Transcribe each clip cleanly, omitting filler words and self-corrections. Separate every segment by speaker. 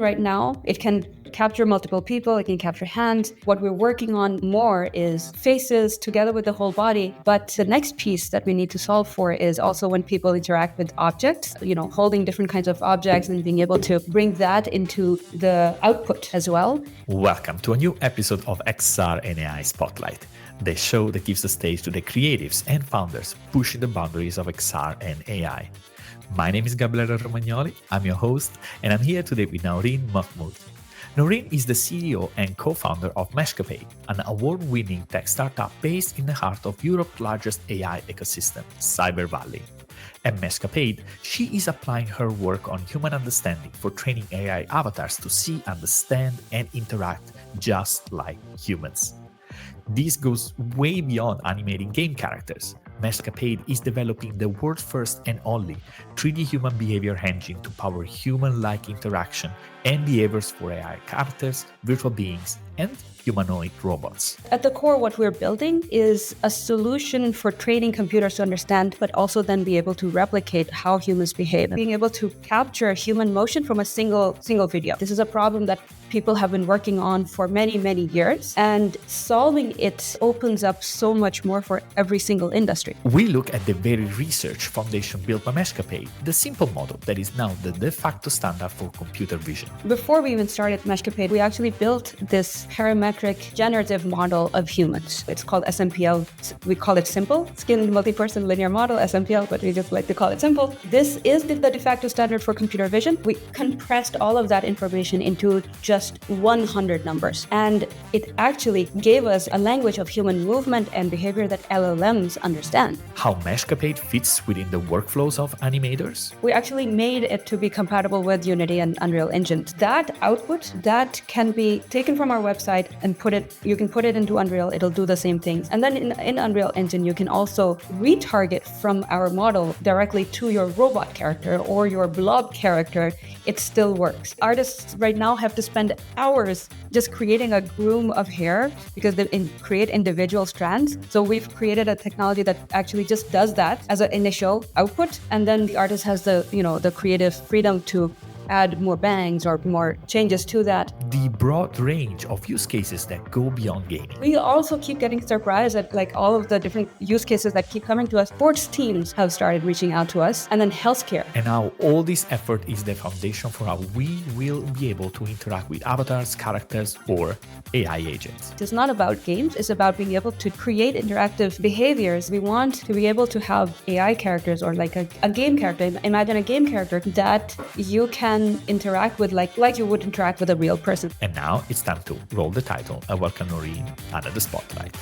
Speaker 1: right now. It can capture multiple people, it can capture hands. What we're working on more is faces together with the whole body. But the next piece that we need to solve for is also when people interact with objects, holding different kinds of objects and being able to bring that into the output as well.
Speaker 2: Welcome to a new episode of XR and AI Spotlight, the show that gives a stage to the creatives and founders pushing the boundaries of XR and AI. My name is Gabriele Romagnoli, I'm your host, and I'm here today with Naureen Mahmood. Naureen is the CEO and co-founder of Meshcapade, an award-winning tech startup based in the heart of Europe's largest AI ecosystem, Cyber Valley. At Meshcapade, she is applying her work on human understanding for training AI avatars to see, understand, and interact just like humans. This goes way beyond animating game characters. Meshcapade is developing the world's first and only 3D human behavior engine to power human-like interaction and behaviors for AI characters, virtual beings, and humanoid robots.
Speaker 1: At the core, what we're building is a solution for training computers to understand, but also then be able to replicate how humans behave, being able to capture human motion from a single video. This is a problem that people have been working on for many, many years, and solving it opens up so much more for every single industry.
Speaker 2: We look at the very research foundation built by Meshcapade, the simple model that is now the de facto standard for computer vision.
Speaker 1: Before we even started Meshcapade, we actually built this parametric generative model of humans. It's called SMPL. We call it simple, Skin Multi-Person Linear Model, SMPL, but we just like to call it simple. This is the de facto standard for computer vision. We compressed all of that information into just 100 numbers. And it actually gave us a language of human movement and behavior that LLMs understand.
Speaker 2: How Meshcapade fits within the workflows of animators?
Speaker 1: We actually made it to be compatible with Unity and Unreal Engine. That output, that can be taken from our website and you can put it into Unreal, it'll do the same things. And then in Unreal Engine, you can also retarget from our model directly to your robot character or your blob character. It still works. Artists right now have to spend hours just creating a groom of hair because they create individual strands. So we've created a technology that actually just does that as an initial output. And then the artist has the creative freedom to add more bangs or more changes to that.
Speaker 2: The broad range of use cases that go beyond gaming.
Speaker 1: We also keep getting surprised at all of the different use cases that keep coming to us. Sports teams have started reaching out to us, and then healthcare.
Speaker 2: And now all this effort is the foundation for how we will be able to interact with avatars, characters, or AI agents.
Speaker 1: It's not about games, it's about being able to create interactive behaviors. We want to be able to have AI characters or a game character. Imagine a game character that you can interact with like you would interact with a real person.
Speaker 2: And now it's time to roll the title and welcome Naureen under the spotlight.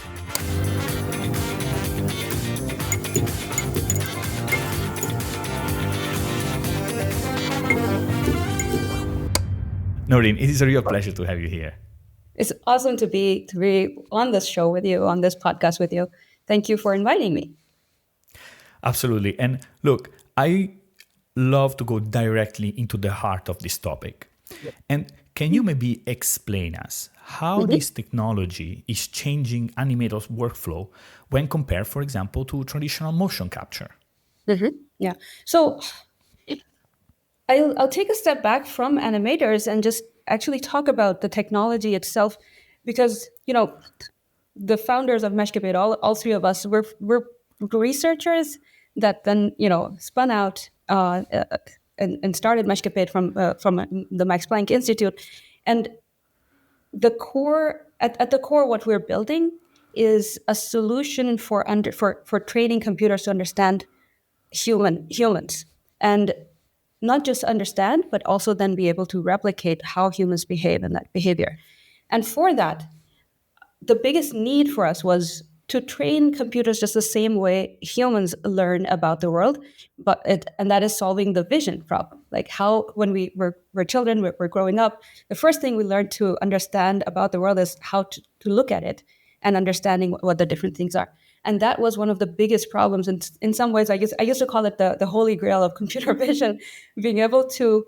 Speaker 2: Naureen, it is a real pleasure to have you here.
Speaker 1: It's awesome to be on this show with you, on this podcast with you. Thank you for inviting me.
Speaker 2: Absolutely. And look, I love to go directly into the heart of this topic. And can you maybe explain us how this technology is changing animators' workflow when compared, for example, to traditional motion capture?
Speaker 1: Yeah. So I'll take a step back from animators and just actually talk about the technology itself, because the founders of Meshcapade, all three of us, we're researchers that then spun out and started Meshcapade from the Max Planck Institute. And the core at the core, what we're building is a solution for training computers to understand humans, and not just understand, but also then be able to replicate how humans behave and that behavior. And for that, the biggest need for us was to train computers just the same way humans learn about the world, and that is solving the vision problem. Like how, when we're children, we're growing up, the first thing we learn to understand about the world is how to look at it and understanding what the different things are. And that was one of the biggest problems. And in some ways, I used to call it the holy grail of computer vision, being able to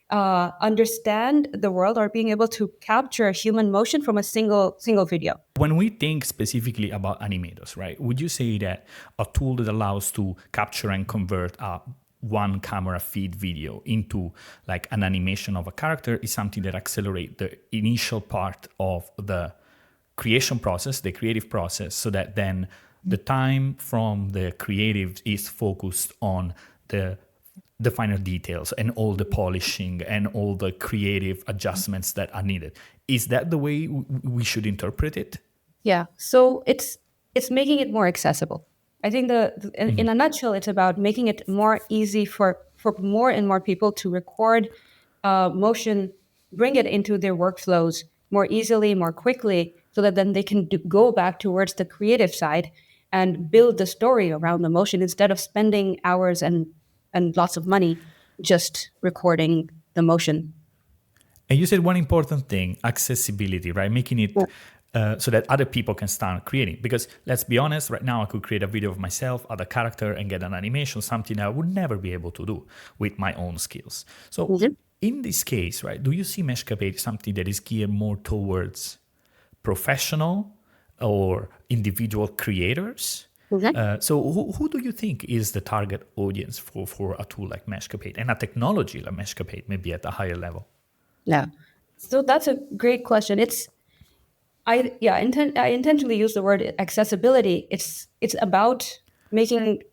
Speaker 1: understand the world or being able to capture human motion from a single video.
Speaker 2: When we think specifically about animators, right, would you say that a tool that allows to capture and convert a one camera feed video into like an animation of a character is something that accelerate the initial part of the creation process, the creative process, so that then the time from the creative is focused on the finer details and all the polishing and all the creative adjustments that are needed. Is that the way we should interpret it?
Speaker 1: Yeah. So it's making it more accessible. I think in a nutshell, it's about making it more easy for more and more people to record motion, bring it into their workflows more easily, more quickly, so that then they can go back towards the creative side and build the story around the motion instead of spending hours and lots of money just recording the motion.
Speaker 2: And you said one important thing, accessibility, right? Making it so that other people can start creating. Because let's be honest, right now I could create a video of myself, other character, and get an animation, something I would never be able to do with my own skills. So
Speaker 1: Mhm.
Speaker 2: in this case, right, do you see Meshcapade something that is geared more towards professional or individual creators?
Speaker 1: Mhm.
Speaker 2: So who do you think is the target audience for a tool like Meshcapade and a technology like Meshcapade, maybe at a higher level?
Speaker 1: Yeah. So that's a great question. I intentionally use the word accessibility. It's about making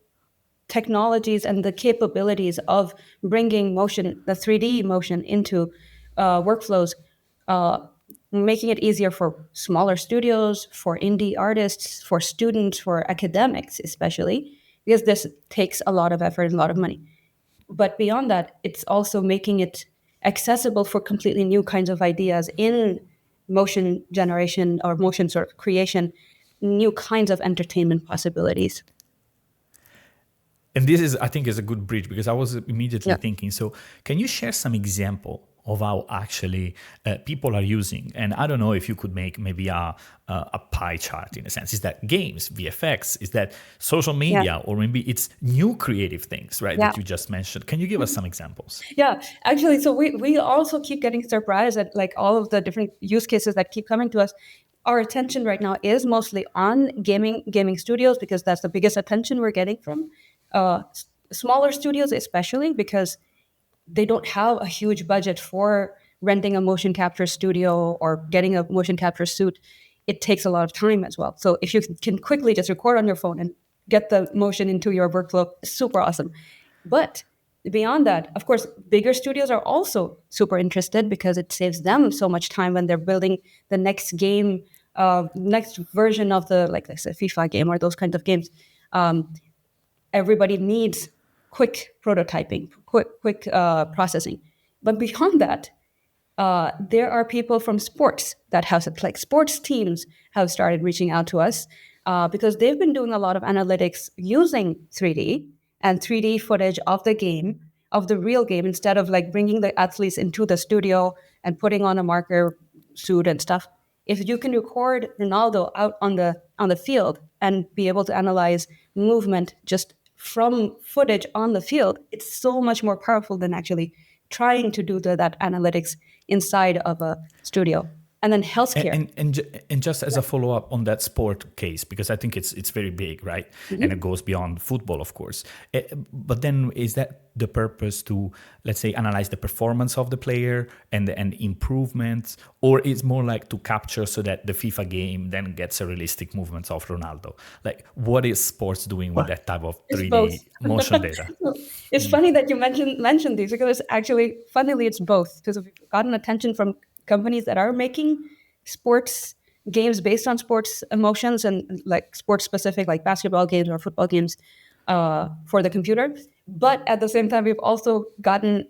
Speaker 1: technologies and the capabilities of bringing motion, the 3D motion, into workflows, uh, making it easier for smaller studios, for indie artists, for students, for academics, especially because this takes a lot of effort and a lot of money. But beyond that, it's also making it accessible for completely new kinds of ideas in motion generation or motion sort of creation, new kinds of entertainment possibilities.
Speaker 2: And this is, I think, is a good bridge because I was immediately
Speaker 1: Yeah.
Speaker 2: thinking. So, can you share some example of how actually people are using? And I don't know if you could make maybe a pie chart in a sense. Is that games, VFX? Is that social
Speaker 1: Yeah.
Speaker 2: media, or maybe it's new creative things, right?
Speaker 1: Yeah.
Speaker 2: That you just mentioned. Can you give us some examples?
Speaker 1: Yeah, actually, so we also keep getting surprised at like all of the different use cases that keep coming to us. Our attention right now is mostly on gaming studios because that's the biggest attention we're getting from smaller studios, especially because they don't have a huge budget for renting a motion capture studio or getting a motion capture suit. It takes a lot of time as well. So if you can quickly just record on your phone and get the motion into your workflow, super awesome. But beyond that, of course, bigger studios are also super interested because it saves them so much time when they're building the next game, next version of the, like, let's say, FIFA game or those kinds of games. Everybody needs quick prototyping, quick processing. But beyond that, there are people from sports that have, like, sports teams have started reaching out to us because they've been doing a lot of analytics using 3D and 3D footage of the game, of the real game, instead of like bringing the athletes into the studio and putting on a marker suit and stuff. If you can record Ronaldo out on the field and be able to analyze movement just from footage on the field, it's so much more powerful than actually trying to do that analytics inside of a studio. And then healthcare.
Speaker 2: And just as a follow up on that sport case, because I think it's very big, right? And it goes beyond football, of course. But then is that the purpose to, let's say, analyze the performance of the player and improvements, or it's more like to capture so that the FIFA game then gets a realistic movements of Ronaldo? Like, what is sports doing with that type of
Speaker 1: It's both.
Speaker 2: 3D motion data?
Speaker 1: It's funny that you mentioned these because it's actually, funnily, it's both, because we've gotten attention from companies that are making sports games based on sports emotions and like sports specific, like basketball games or football games for the computer. But at the same time, we've also gotten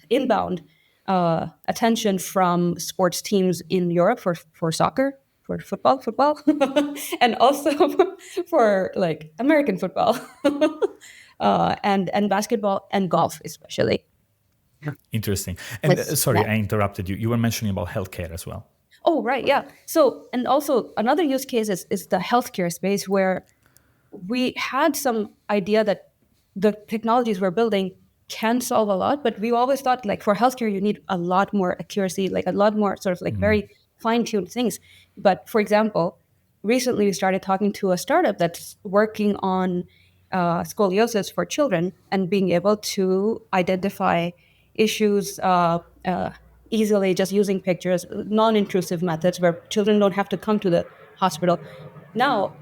Speaker 1: inbound attention from sports teams in Europe for soccer, for football, and also for like American football, and basketball and golf especially.
Speaker 2: Interesting. And
Speaker 1: With
Speaker 2: sorry,
Speaker 1: yeah.
Speaker 2: I interrupted you. You were mentioning about healthcare as well.
Speaker 1: Oh, right, yeah. So, and also another use case is the healthcare space where we had some idea that the technologies we're building can solve a lot, but we always thought like for healthcare you need a lot more accuracy, like a lot more sort of like very fine-tuned things. But for example, recently we started talking to a startup that's working on scoliosis for children and being able to identify issues easily just using pictures, non-intrusive methods where children don't have to come to the hospital. Now,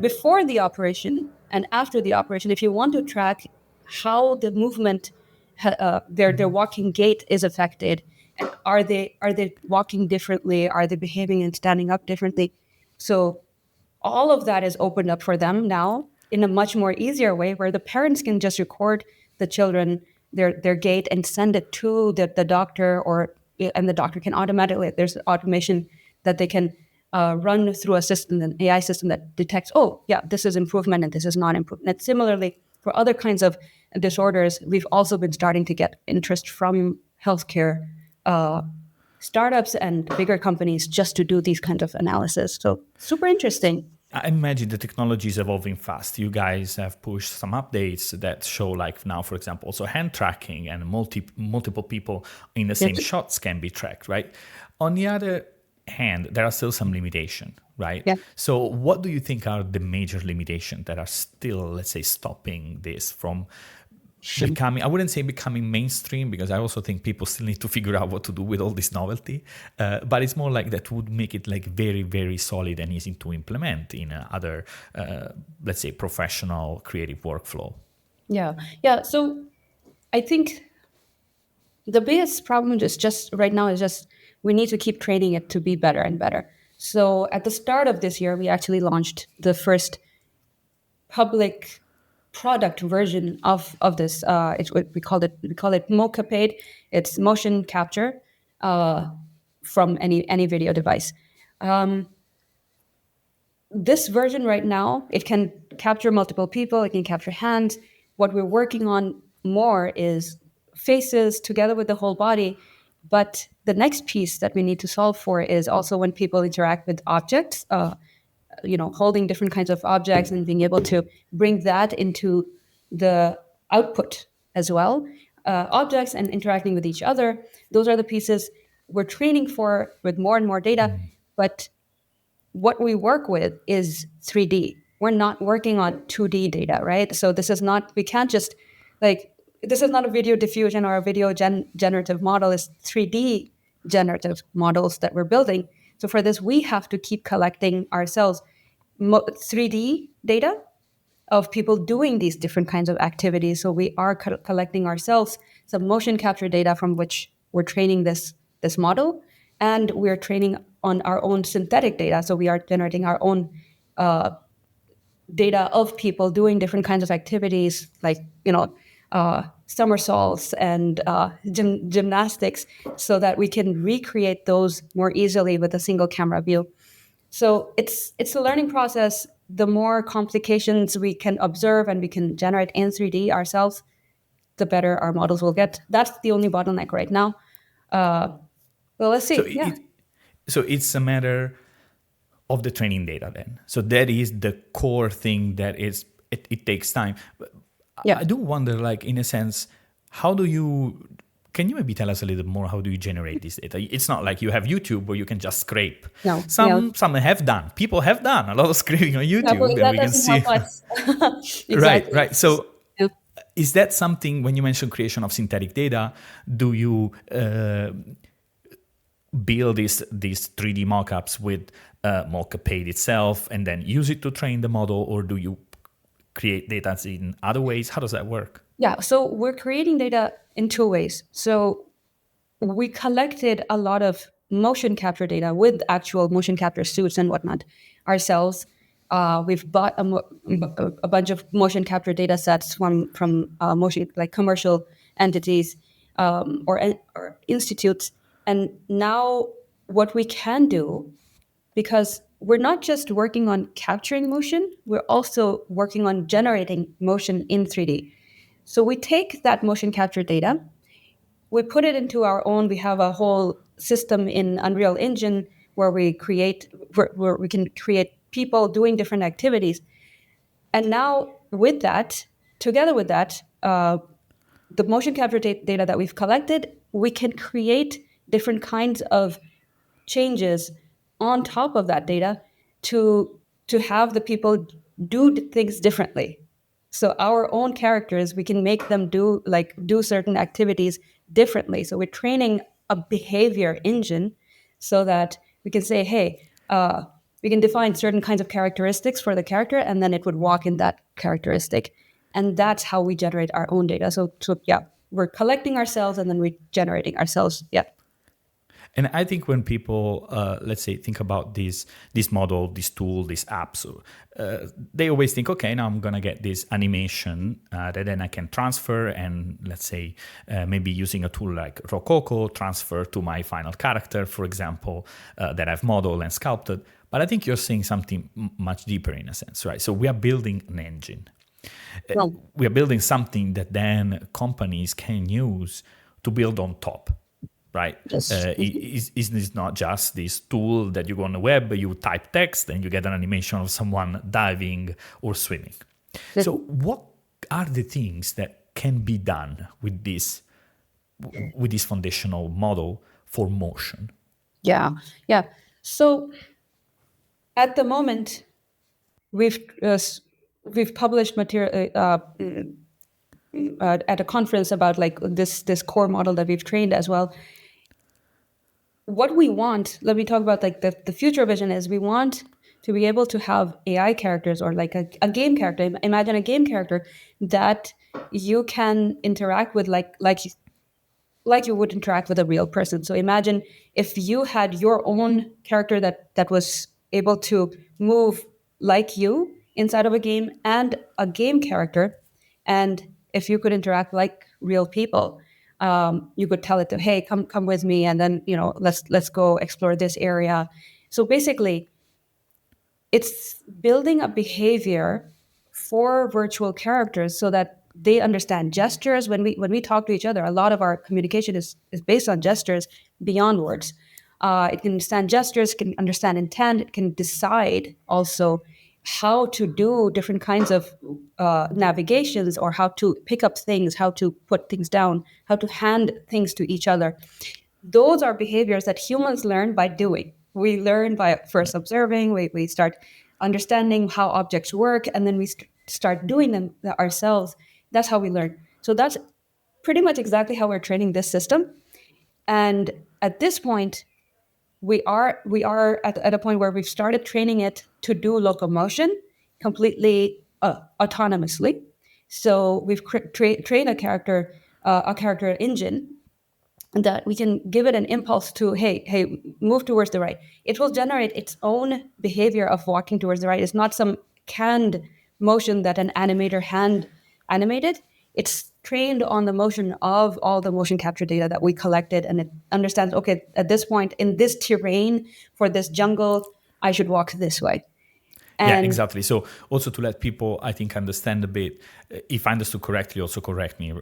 Speaker 1: before the operation and after the operation, if you want to track how the movement, their walking gait is affected, and are they walking differently? Are they behaving and standing up differently? So all of that is opened up for them now in a much more easier way where the parents can just record the children their gait and send it to the doctor, or and the doctor can automatically, there's automation that they can run through a system, an AI system that detects, oh yeah, this is improvement and this is non-improvement. And similarly for other kinds of disorders, we've also been starting to get interest from healthcare startups and bigger companies just to do these kinds of analysis. So super interesting.
Speaker 2: I imagine the technology is evolving fast. You guys have pushed some updates that show, like now, for example, also hand tracking and multiple people in the same
Speaker 1: Yes.
Speaker 2: shots can be tracked, right? On the other hand, there are still some limitation, right?
Speaker 1: Yeah.
Speaker 2: So what do you think are the major limitations that are still, let's say, stopping this from becoming, I wouldn't say becoming mainstream, because I also think people still need to figure out what to do with all this novelty, but it's more like that would make it like very, very solid and easy to implement in other let's say professional creative workflow.
Speaker 1: Yeah. Yeah. So I think the biggest problem is just right now is just we need to keep training it to be better and better. So at the start of this year, we actually launched the first public product version of this. We call it Mocapade. It's motion capture from any video device. This version right now, it can capture multiple people, it can capture hands. What we're working on more is faces together with the whole body. But the next piece that we need to solve for is also when people interact with objects, holding different kinds of objects and being able to bring that into the output as well. Objects and interacting with each other, those are the pieces we're training for with more and more data. But what we work with is 3D. We're not working on 2D data, right? So this is not, we can't just this is not a video diffusion or a video generative model, it's 3D generative models that we're building. So for this, we have to keep collecting ourselves 3D data of people doing these different kinds of activities. So we are collecting ourselves some motion capture data from which we're training this model, and we're training on our own synthetic data. So we are generating our own data of people doing different kinds of activities, like somersaults and gymnastics, so that we can recreate those more easily with a single camera view. So it's a learning process. The more complications we can observe and we can generate in 3D ourselves, the better our models will get. That's the only bottleneck right now. Well, let's
Speaker 2: So
Speaker 1: see. Yeah.
Speaker 2: it's a matter of the training data then. So that is the core thing that is, it takes time. But
Speaker 1: Yeah.
Speaker 2: I do wonder, like, in a sense, how do you, can you maybe tell us a little more, how do you generate this data? It's not like you have YouTube where you can just scrape.
Speaker 1: No.
Speaker 2: Some have done. People have done a lot of scraping on YouTube,
Speaker 1: Hopefully
Speaker 2: and
Speaker 1: that
Speaker 2: we can
Speaker 1: doesn't
Speaker 2: see.
Speaker 1: help us.
Speaker 2: Right,
Speaker 1: Exactly.
Speaker 2: right. So
Speaker 1: Yeah.
Speaker 2: is that something, when you mention creation of synthetic data, do you build these 3D mockups with Mocapade itself and then use it to train the model, or do you create data in other ways? How does that work?
Speaker 1: Yeah. So we're creating data in two ways. So we collected a lot of motion capture data with actual motion capture suits and whatnot ourselves. We've bought a bunch of motion capture data sets from motion, like commercial entities or institutes. And now what we can do, because we're not just working on capturing motion, we're also working on generating motion in 3D. So we take that motion capture data, we put it into our own, we have a whole system in Unreal Engine where where we can create people doing different activities. And now with that, together with that, the motion capture data that we've collected, we can create different kinds of changes on top of that data to have the people do things differently. So our own characters, we can make them do certain activities differently. So we're training a behavior engine so that we can say, hey, we can define certain kinds of characteristics for the character, and then it would walk in that characteristic. And that's how we generate our own data. So yeah, we're collecting ourselves and then we're generating ourselves. Yeah.
Speaker 2: And I think when people, let's say, think about this model, this tool, this app, so they always think, okay, now I'm gonna get this animation that then I can transfer, and let's say maybe using a tool like Rococo, transfer to my final character, for example, that I've modeled and sculpted. But I think you're saying something much deeper in a sense, right? So we are building an engine.
Speaker 1: Well,
Speaker 2: We are building something that then companies can use to build on top, right?
Speaker 1: yes.
Speaker 2: It's not just this tool that you go on the web, you type text, and you get an animation of someone diving or swimming. So what are the things that can be done with this foundational model for motion?
Speaker 1: Yeah. Yeah. So at the moment, we've we've published material at a conference about like this core model that we've trained as well. What we want, let me talk about like the future vision is we want to be able to have AI characters or like a game character. Imagine a game character that you can interact with like you would interact with a real person. So imagine if you had your own character that was able to move like you inside of a game and a game character, and if you could interact like real people, you could tell it to, hey, come with me, and then let's go explore this area. So basically, it's building a behavior for virtual characters so that they understand gestures. When we talk to each other, a lot of our communication is based on gestures beyond words. It can understand gestures, can understand intent, it can decide also how to do different kinds of navigations, or how to pick up things, how to put things down, how to hand things to each other. Those are behaviors that humans learn by doing. We learn by first observing, we start understanding how objects work, and then we start doing them ourselves. That's how we learn. So that's pretty much exactly how we're training this system. And at this point, we are at a point where we've started training it to do locomotion completely autonomously. So we've trained a character engine that we can give it an impulse to, hey, move towards the right. It will generate its own behavior of walking towards the right. It's not some canned motion that an animator hand animated. It's trained on the motion of all the motion capture data that we collected, and it understands, okay, at this point in this terrain for this jungle, I should walk this way.
Speaker 2: Yeah,
Speaker 1: And
Speaker 2: exactly. So also to let people, I think, understand a bit, if I understood correctly, also correct me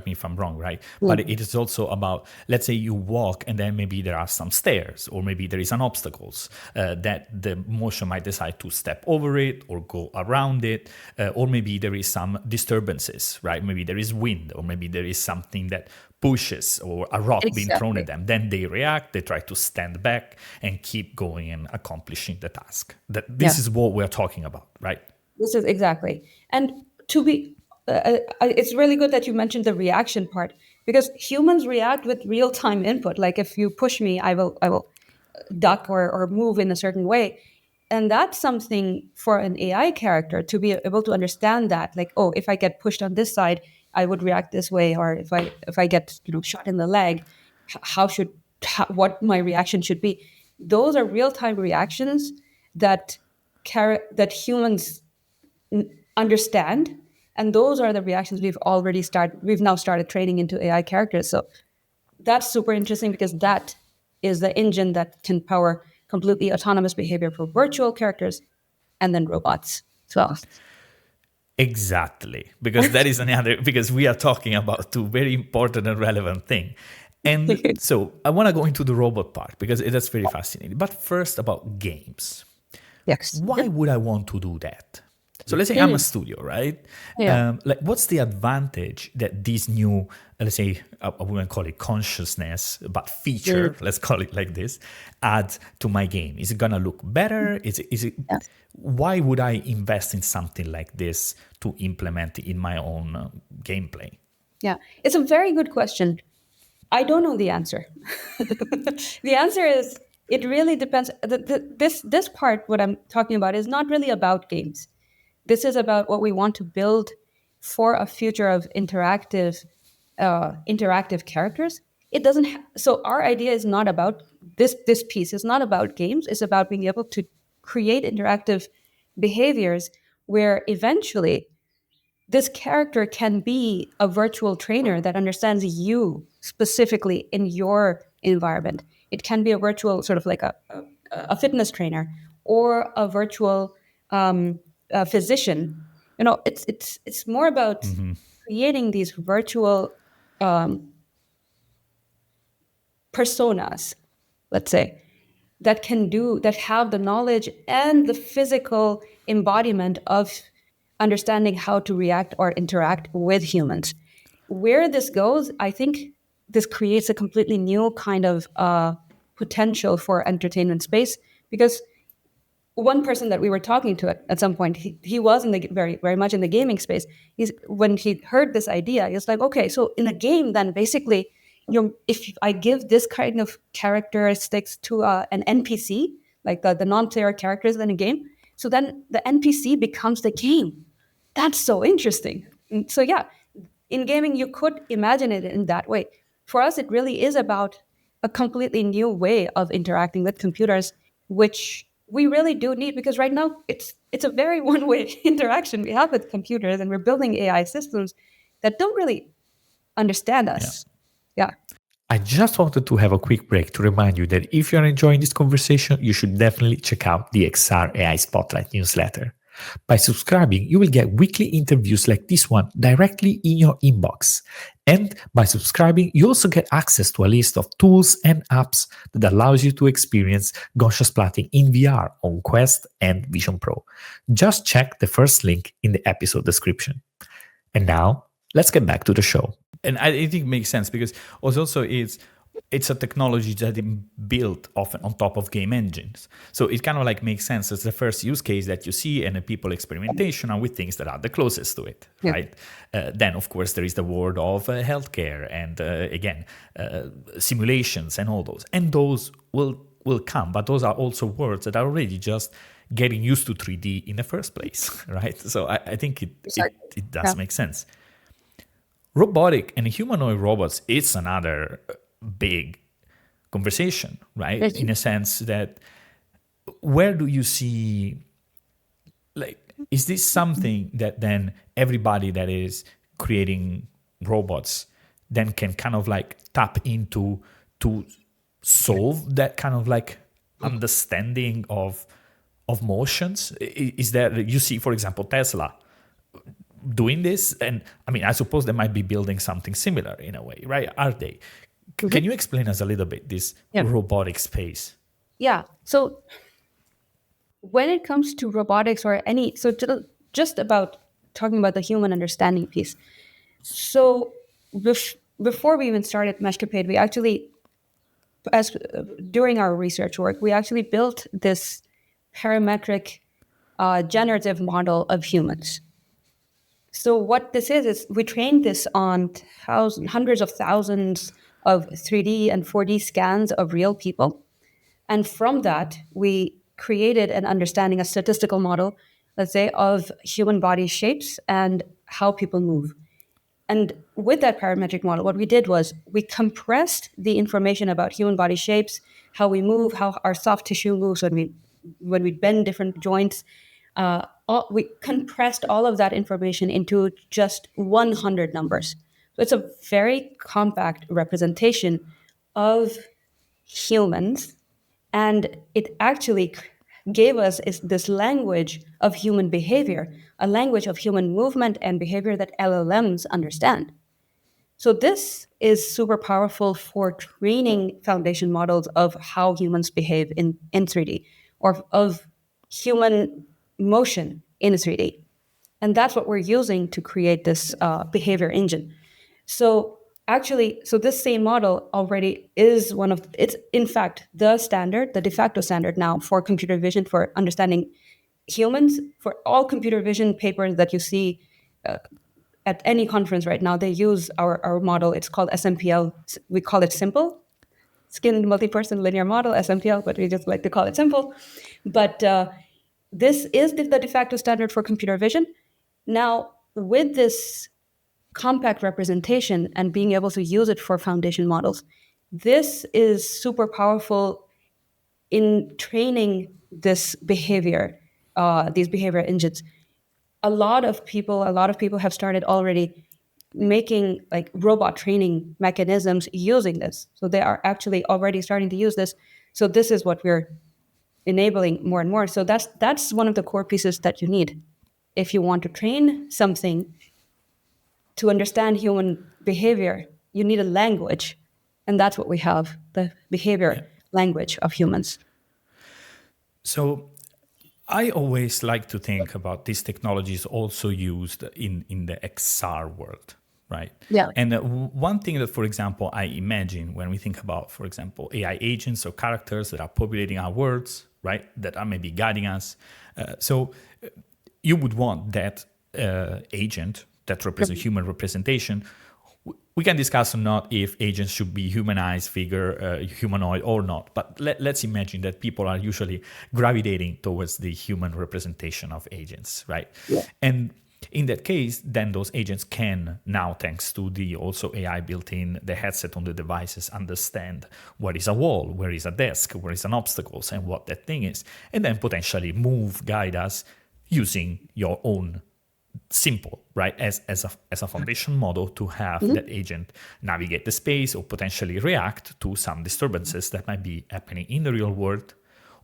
Speaker 2: if I'm wrong, right? But it is also about, let's say you walk and then maybe there are some stairs, or maybe there is an obstacles that the motion might decide to step over it or go around it, or maybe there is some disturbances, right? Maybe there is wind, or maybe there is something that pushes, or a rock being thrown at
Speaker 1: exactly.
Speaker 2: them. Then they react, they try to stand back and keep going and accomplishing the task. That
Speaker 1: Yeah.
Speaker 2: this is what we're talking about, right?
Speaker 1: This is exactly. And to be, it's really good that you mentioned the reaction part, because humans react with real time input. Like if you push me, I will duck or move in a certain way. And that's something for an AI character to be able to understand that, like, oh, if I get pushed on this side, I would react this way, or if I get shot in the leg, what my reaction should be. Those are real time reactions that that humans understand, and those are the reactions we've now started training into AI characters. So that's super interesting, because that is the engine that can power completely autonomous behavior for virtual characters and then robots as well.
Speaker 2: Exactly, because that is another, because we are talking about two very important and relevant things. And so I want to go into the robot part because that's very fascinating. But first, about games.
Speaker 1: Yes.
Speaker 2: Why would I want to do that? So let's say I'm a studio, right?
Speaker 1: Yeah.
Speaker 2: Like, what's the advantage that this new, let's say, I wouldn't call it consciousness, but
Speaker 1: Mm,
Speaker 2: feature, let's call it like this, add to my game? Is it gonna look better? Is it?
Speaker 1: yeah.
Speaker 2: Why would I invest in something like this to implement it in my own gameplay?
Speaker 1: Yeah. It's a very good question. I don't know the answer. The answer is it really depends. This part, what I'm talking about, is not really about games. This is about what we want to build for a future of interactive characters. It doesn't. So our idea is not about this. This piece is not about games. It's about being able to create interactive behaviors where eventually this character can be a virtual trainer that understands you specifically in your environment. It can be a virtual, sort of like a fitness trainer, or a virtual physician. It's more about creating these virtual personas, let's say, that have the knowledge and the physical embodiment of understanding how to react or interact with humans. Where this goes, I think this creates a completely new kind of potential for entertainment space, because one person that we were talking to at some point, he was in the very much in the gaming space. He's When he heard this idea, he was like, okay, so in a game, then basically, if I give this kind of characteristics to an NPC, like the non-player characters in a game, so then the NPC becomes the game. That's so interesting. And so yeah, in gaming, you could imagine it in that way. For us, it really is about a completely new way of interacting with computers, which we really do need, because right now it's a very one-way interaction we have with computers, and we're building AI systems that don't really understand
Speaker 2: Yeah.
Speaker 1: us. Yeah.
Speaker 2: I just wanted to have a quick break to remind you that if you're enjoying this conversation, you should definitely check out the XR AI Spotlight newsletter. By subscribing, you will get weekly interviews like this one directly in your inbox. And by subscribing, you also get access to a list of tools and apps that allows you to experience conscious plotting in VR on Quest and Vision Pro. Just check the first link in the episode description. And now, let's get back to the show. And I think it makes sense because also it's a technology that is built often on top of game engines. So it kind of like makes sense. It's the first use case that you see, and the people experimentation are with things that are the closest to it,
Speaker 1: Yeah.
Speaker 2: right? Then, of course, there is the world of healthcare and again, simulations and all those. And those will come, but those are also worlds that are already just getting used to 3D in the first place, right? So I think it does
Speaker 1: Yeah.
Speaker 2: make sense. Robotic and humanoid robots, it's another big conversation, right?
Speaker 1: Yes.
Speaker 2: In a sense that where do you see, like, is this something that then everybody that is creating robots then can kind of like tap into to solve that kind of like understanding of motions? Is there, you see, for example, Tesla doing this, and I mean, I suppose they might be building something similar in a way, right? Are they? Can you explain us a little bit this
Speaker 1: Yeah.
Speaker 2: robotic space?
Speaker 1: Yeah. So when it comes to robotics or any, so just about talking about the human understanding piece. So before we even started Meshcapade, we actually, as during our research work, we actually built this parametric generative model of humans. So what this is we trained this on hundreds of thousands of 3D and 4D scans of real people. And from that, we created an understanding, a statistical model, let's say, of human body shapes and how people move. And with that parametric model, what we did was we compressed the information about human body shapes, how we move, how our soft tissue moves when we bend different joints. We compressed all of that information into just 100 numbers. So it's a very compact representation of humans, and it actually gave us this language of human behavior, a language of human movement and behavior that LLMs understand. So this is super powerful for training foundation models of how humans behave in 3D, or of human motion in 3D. And that's what we're using to create this behavior engine. So actually, so this same model already is one of, it's in fact the standard, the de facto standard now for computer vision, for understanding humans. For all computer vision papers that you see at any conference right now, they use our model. It's called SMPL. We call it simple, skin multi-person linear model, SMPL, but we just like to call it simple. But this is the de facto standard for computer vision. Now, with this compact representation and being able to use it for foundation models, this is super powerful in training this behavior, these behavior engines. A lot of people have started already making like robot training mechanisms using this. So they are actually already starting to use this. So this is what we're enabling more and more. So that's one of the core pieces that you need if you want to train something to understand human behavior. You need a language, and that's what we have: the
Speaker 2: Yeah.
Speaker 1: behavior language of humans.
Speaker 2: So I always like to think about these technologies also used in the XR world, right?
Speaker 1: Yeah.
Speaker 2: And one thing that, for example, I imagine when we think about, for example, AI agents or characters that are populating our worlds, right, that are maybe guiding us. So you would want that agent that represents human representation. We can discuss or not if agents should be humanized figure, humanoid or not. But let's imagine that people are usually gravitating towards the human representation of agents, right?
Speaker 1: Yeah.
Speaker 2: And in that case, then those agents can now, thanks to the also AI built in the headset on the devices, understand where is a wall, where is a desk, where is an obstacles, and what that thing is, and then potentially move, guide us using your own simple, right, as a foundation model to have that agent navigate the space or potentially react to some disturbances that might be happening in the real world,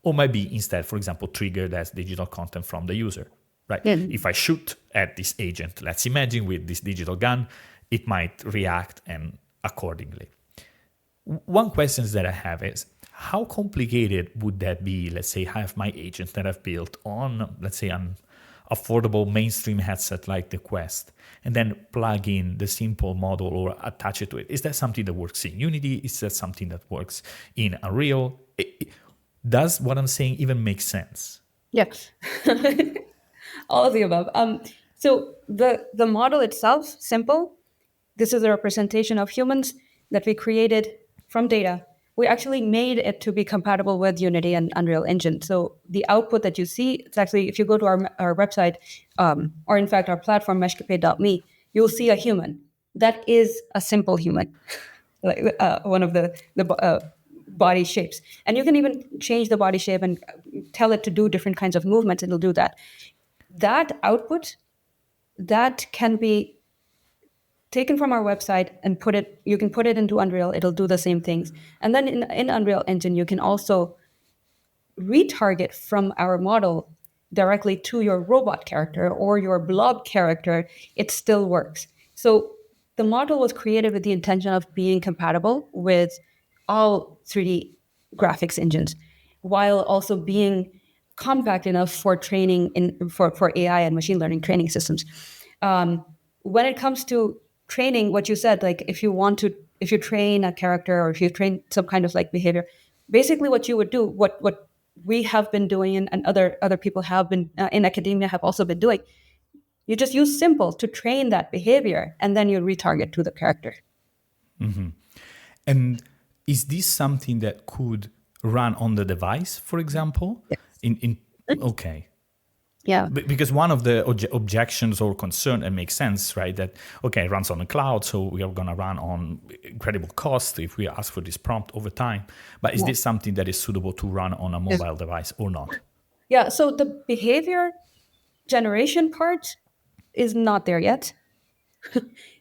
Speaker 2: or might be instead, for example, triggered as digital content from the user, right?
Speaker 1: Yeah.
Speaker 2: If I shoot at this agent, let's imagine with this digital gun, it might react and accordingly. One question that I have is, how complicated would that be? Let's say I have my agents that I've built on, let's say, an affordable mainstream headset like the Quest, and then plug in the simple model or attach it to it. Is that something that works in Unity? Is that something that works in Unreal? Does what I'm saying even make sense?
Speaker 1: Yeah. All of the above. So the model itself, simple. This is a representation of humans that we created from data. We actually made it to be compatible with Unity and Unreal Engine. So the output that you see, it's actually, if you go to our website, or in fact our platform, meshcapade.me, you'll see a human. That is a simple human, like one of the body shapes. And you can even change the body shape and tell it to do different kinds of movements. It'll do that. That output, that can be taken from our website and you can put it into Unreal. It'll do the same things. And then in Unreal Engine, you can also retarget from our model directly to your robot character or your blob character. It still works. So the model was created with the intention of being compatible with all 3D graphics engines, while also being compact enough for training for AI and machine learning training systems. When it comes to training, what you said, like if you train a character or if you train some kind of like behavior, basically what you would do, what we have been doing and other people have been in academia have also been doing, you just use simple to train that behavior, and then you retarget to the character.
Speaker 2: And is this something that could run on the device, for example?
Speaker 1: Yes.
Speaker 2: In okay.
Speaker 1: Yeah.
Speaker 2: Because one of the objections or concern, that makes sense, right? That, okay, it runs on the cloud, so we are going to run on incredible cost if we ask for this prompt over time. But is
Speaker 1: Yeah.
Speaker 2: this something that is suitable to run on a mobile device or not?
Speaker 1: Yeah. So the behavior generation part is not there yet.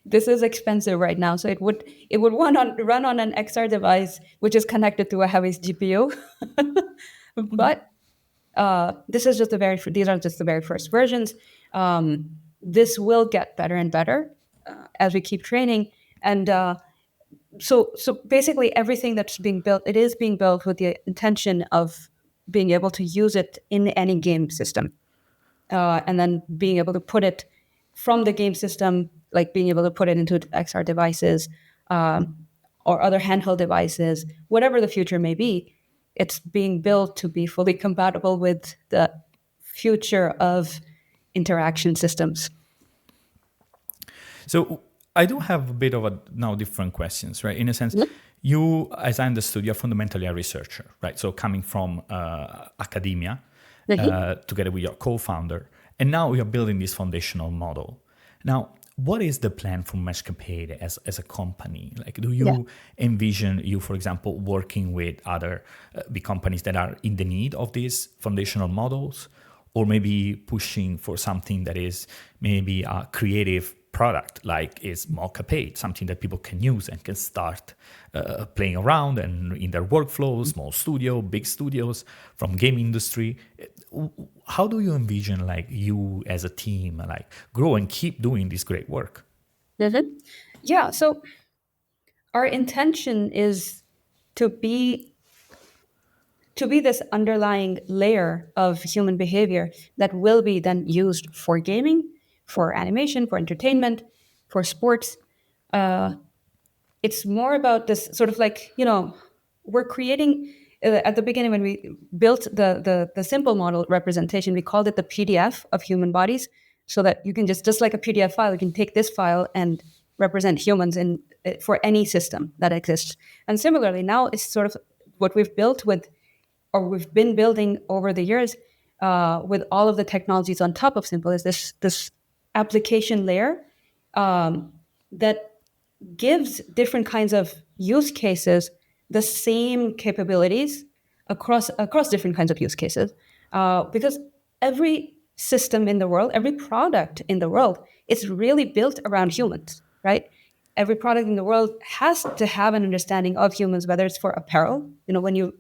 Speaker 1: This is expensive right now, so it would run on an XR device which is connected to a heavy GPU. But these are just the very first versions. This will get better and better as we keep training, and so basically everything that's being built, it is being built with the intention of being able to use it in any game system. and then being able to put it from the game system, like being able to put it into XR devices, or other handheld devices, whatever the future may be. It's being built to be fully compatible with the future of interaction systems.
Speaker 3: So I do have a bit of a now different questions, right? In a sense, you, as I understood, you're fundamentally a researcher, right? So coming from academia, together with your co-founder, and now you're building this foundational model. Now, what is the plan for Meshcapade as a company? Like, do
Speaker 1: Yeah.
Speaker 3: you envision you, for example, working with other big companies that are in the need of these foundational models, or maybe pushing for something that is maybe a creative product, like is Meshcapade, something that people can use and can start playing around and in their workflows, small studio, big studios, from game industry. How do you envision like you as a team like grow and keep doing this great work?
Speaker 1: Mhm. Yeah. So our intention is to be this underlying layer of human behavior that will be then used for gaming, for animation, for entertainment, for sports. It's more about this sort of like, we're creating, at the beginning when we built the simple model representation, we called it the PDF of human bodies, so that you can just like a PDF file, you can take this file and represent humans in for any system that exists. And similarly, now it's sort of what we've built with, or we've been building over the years, with all of the technologies on top of simple, is this application layer, that gives different kinds of use cases the same capabilities across different kinds of use cases, because every system in the world, every product in the world, it's really built around humans, right? Every product in the world has to have an understanding of humans, whether it's for apparel. When you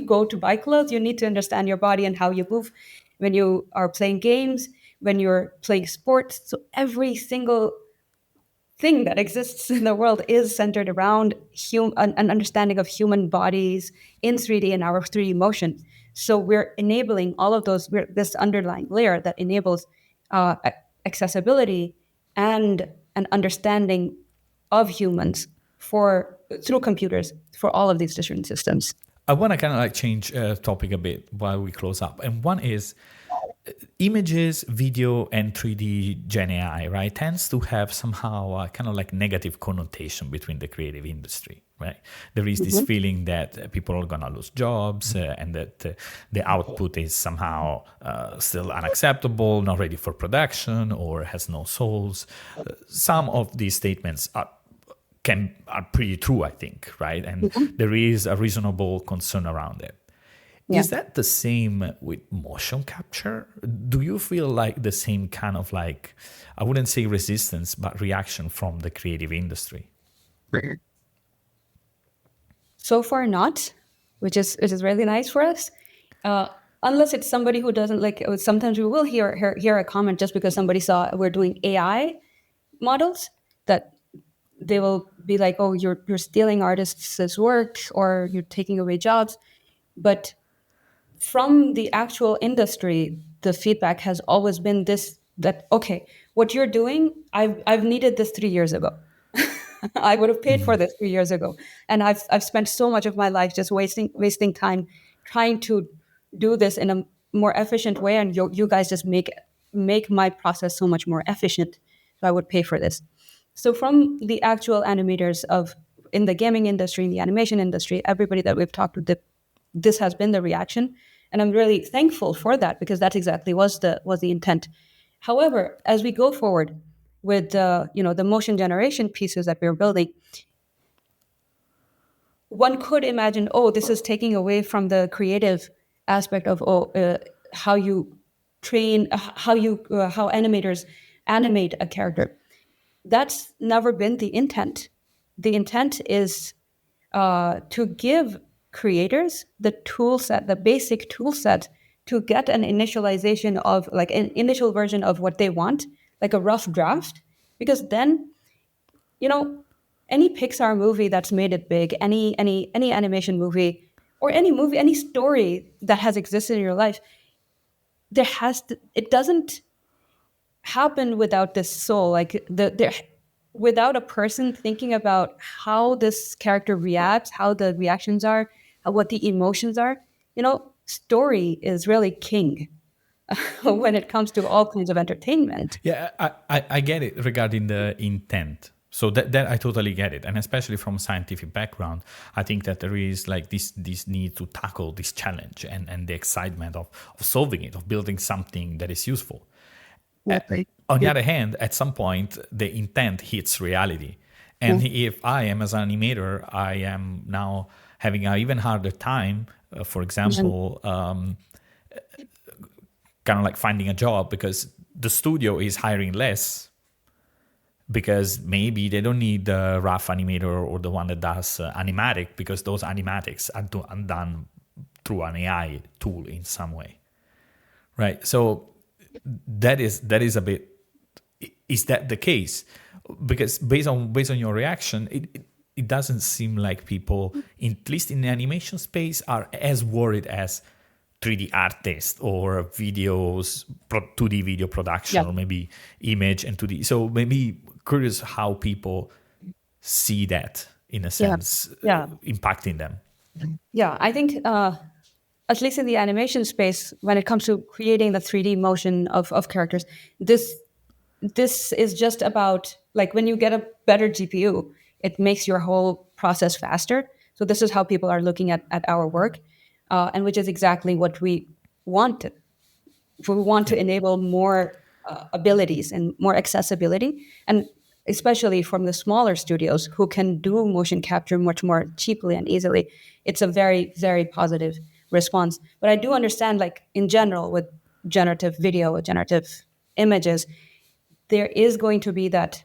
Speaker 1: go to buy clothes, you need to understand your body and how you move. When you are playing games, when you're playing sports, so every single thing that exists in the world is centered around an understanding of human bodies in 3D and our 3D motion. So we're enabling all of those, this underlying layer that enables accessibility and an understanding of humans for through computers for all of these different systems.
Speaker 3: I want to kind of like change topic a bit while we close up. And one is images, video, and 3D Gen AI, right, tends to have somehow a kind of like negative connotation between the creative industry, right? There is this feeling that people are going to lose jobs, and that the output is somehow still unacceptable, not ready for production, or has no souls. Some of these statements are pretty true, I think, right? And there is a reasonable concern around it.
Speaker 1: Yeah.
Speaker 3: Is that the same with motion capture? Do you feel like the same kind of like, I wouldn't say resistance, but reaction from the creative industry?
Speaker 1: So far, not, which is really nice for us. Unless it's somebody who doesn't like. Sometimes we will hear a comment just because somebody saw we're doing AI models, that they will be like, "Oh, you're stealing artists' work, or you're taking away jobs." But from the actual industry, the feedback has always been this: that okay, what you're doing, I've needed this 3 years ago. I would have paid for this 3 years ago, and I've spent so much of my life just wasting time trying to do this in a more efficient way, and you guys just make my process so much more efficient. So I would pay for this. So from the actual animators of in the gaming industry, in the animation industry, everybody that we've talked to, this has been the reaction, and I'm really thankful for that, because that exactly was the intent. However, as we go forward with the motion generation pieces that we're building, one could imagine, oh, this is taking away from the creative aspect of how you train, how animators animate a character. That's never been the intent. The intent is to give creators the tool set, the basic tool set, to get an initialization of like an initial version of what they want, like a rough draft, because then, you know, any Pixar movie that's made it big, any animation movie, or any movie, any story that has existed in your life, it doesn't happen without this soul, like there without a person thinking about how this character reacts, how the reactions are, what the emotions are. Story is really king when it comes to all kinds of entertainment.
Speaker 3: Yeah, I get it regarding the intent. So that I totally get it, and especially from a scientific background, I think that there is like this need to tackle this challenge and the excitement of solving it, of building something that is useful.
Speaker 1: Exactly.
Speaker 3: On the other hand, at some point, the intent hits reality, and if I am as an animator, I am now having an even harder time. For example, kind of like finding a job because the studio is hiring less because maybe they don't need the rough animator or the one that does animatic because those animatics are done through an AI tool in some way, right? So that is a bit. Is that the case? Because based on your reaction, it doesn't seem like people, at least in the animation space, are as worried as 3D artists or 2D video production,
Speaker 1: Yeah.
Speaker 3: or maybe image and 2D. So maybe curious how people see that in a
Speaker 1: Yeah.
Speaker 3: sense
Speaker 1: Yeah.
Speaker 3: impacting them.
Speaker 1: Yeah, I think at least in the animation space, when it comes to creating the 3D motion of characters, this is just about, like, when you get a better GPU, it makes your whole process faster. So this is how people are looking at our work, and which is exactly what we wanted. We want to
Speaker 3: Yeah.
Speaker 1: enable more abilities and more accessibility, and especially from the smaller studios who can do motion capture much more cheaply and easily. It's a very, very positive response. But I do understand, like, in general, with generative video, with generative images, there is going to be that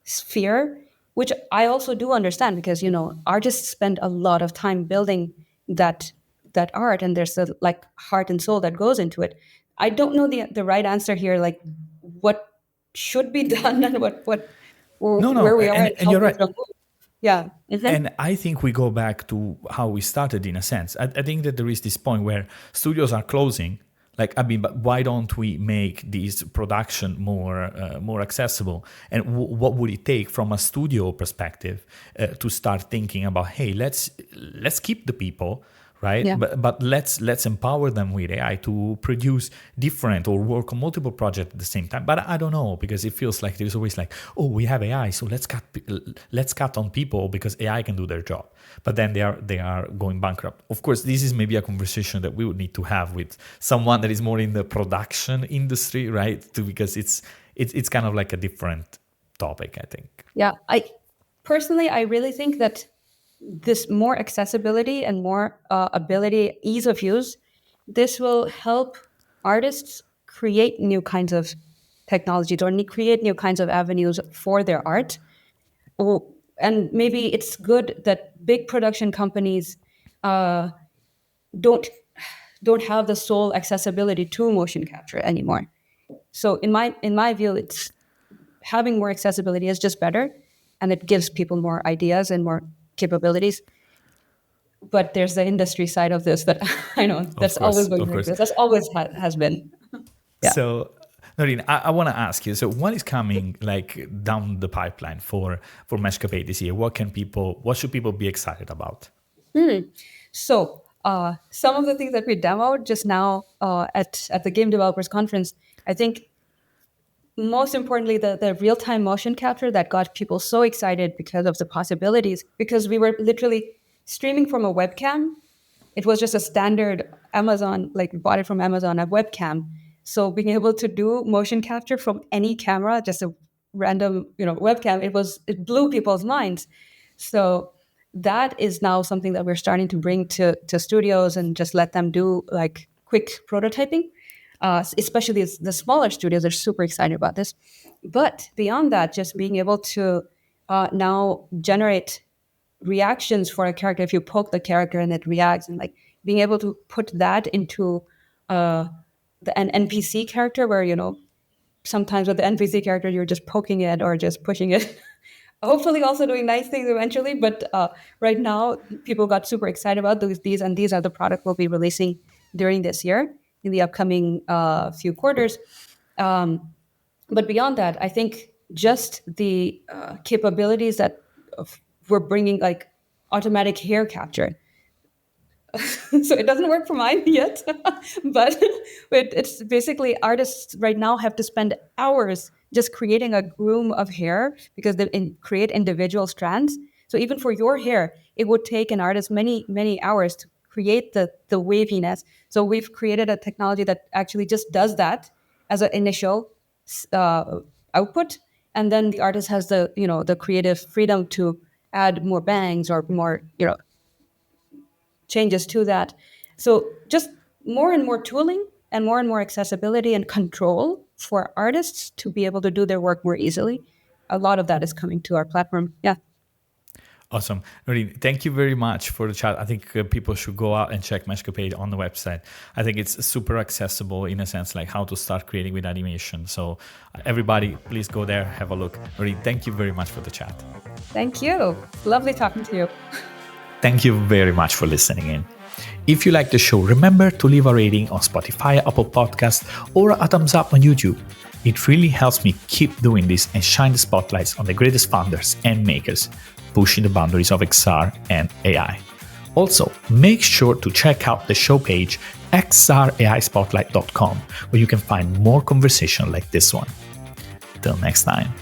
Speaker 1: sphere, which I also do understand, because artists spend a lot of time building that art, and there's a, like, heart and soul that goes into it. I don't know the right answer here, like what should be done and
Speaker 3: No, no,
Speaker 1: where we are
Speaker 3: and,
Speaker 1: and
Speaker 3: and
Speaker 1: how
Speaker 3: you're
Speaker 1: things
Speaker 3: right.
Speaker 1: will move. Yeah.
Speaker 3: And I think we go back to how we started in a sense. I think that there is this point where studios are closing. Like, I mean, but why don't we make this production more accessible? And what would it take from a studio perspective to start thinking about, hey, let's keep the people, right?
Speaker 1: Yeah.
Speaker 3: But let's empower them with AI to produce different or work on multiple projects at the same time. But I don't know, because it feels like there's always like, oh, we have AI, so let's cut on people because AI can do their job. But then they are going bankrupt. Of course, this is maybe a conversation that we would need to have with someone that is more in the production industry, right? Because it's kind of like a different topic, I think.
Speaker 1: Yeah. I really think that this more accessibility and more ability, ease of use, this will help artists create new kinds of technologies, or create new kinds of avenues for their art. And maybe it's good that big production companies don't don't have the sole accessibility to motion capture anymore. So in my view, it's having more accessibility is just better, and it gives people more ideas and more capabilities. But there's the industry side of this that I know
Speaker 3: Of
Speaker 1: that's always
Speaker 3: course,
Speaker 1: going
Speaker 3: of
Speaker 1: to
Speaker 3: course.
Speaker 1: exist. That's always has been. Yeah.
Speaker 3: So, Noreen, I want to ask you. So, what is coming like down the pipeline for Meshcapade this year? What should people be excited about?
Speaker 1: So some of the things that we demoed just now at the Game Developers Conference, I think most importantly, the real time motion capture that got people so excited because of the possibilities, because we were literally streaming from a webcam. It was just a standard Amazon, like we bought it from Amazon, a webcam. So being able to do motion capture from any camera, just a random, webcam, it blew people's minds. So that is now something that we're starting to bring to studios and just let them do like quick prototyping. Especially the smaller studios are super excited about this. But beyond that, just being able to now generate reactions for a character, if you poke the character and it reacts, and like being able to put that into uh, an NPC character, where sometimes with the NPC character you're just poking it or just pushing it. Hopefully also doing nice things eventually, but right now people got super excited about these, and these are the product we'll be releasing during this year. in the upcoming few quarters. But beyond that, I think just the capabilities that we're bringing, like automatic hair capture. So it doesn't work for mine yet, but it's basically artists right now have to spend hours just creating a groom of hair because they create individual strands. So even for your hair, it would take an artist many hours to create the waviness. So we've created a technology that actually just does that as an initial uh, output, and then the artist has the creative freedom to add more bangs or more changes to that. So just more and more tooling and more accessibility and control for artists to be able to do their work more easily. A lot of that is coming to our platform. Yeah.
Speaker 3: Awesome. Naureen, thank you very much for the chat. I think people should go out and check Meshcapade on the website. I think it's super accessible in a sense, like how to start creating with animation. So everybody, please go there, have a look. Naureen, thank you very much for the chat.
Speaker 1: Thank you. Lovely talking to you.
Speaker 2: Thank you very much for listening in. If you like the show, remember to leave a rating on Spotify, Apple Podcasts, or a thumbs up on YouTube. It really helps me keep doing this and shine the spotlights on the greatest founders and makers, pushing the boundaries of XR and AI. Also, make sure to check out the show page xraispotlight.com, where you can find more conversation like this one. Till next time.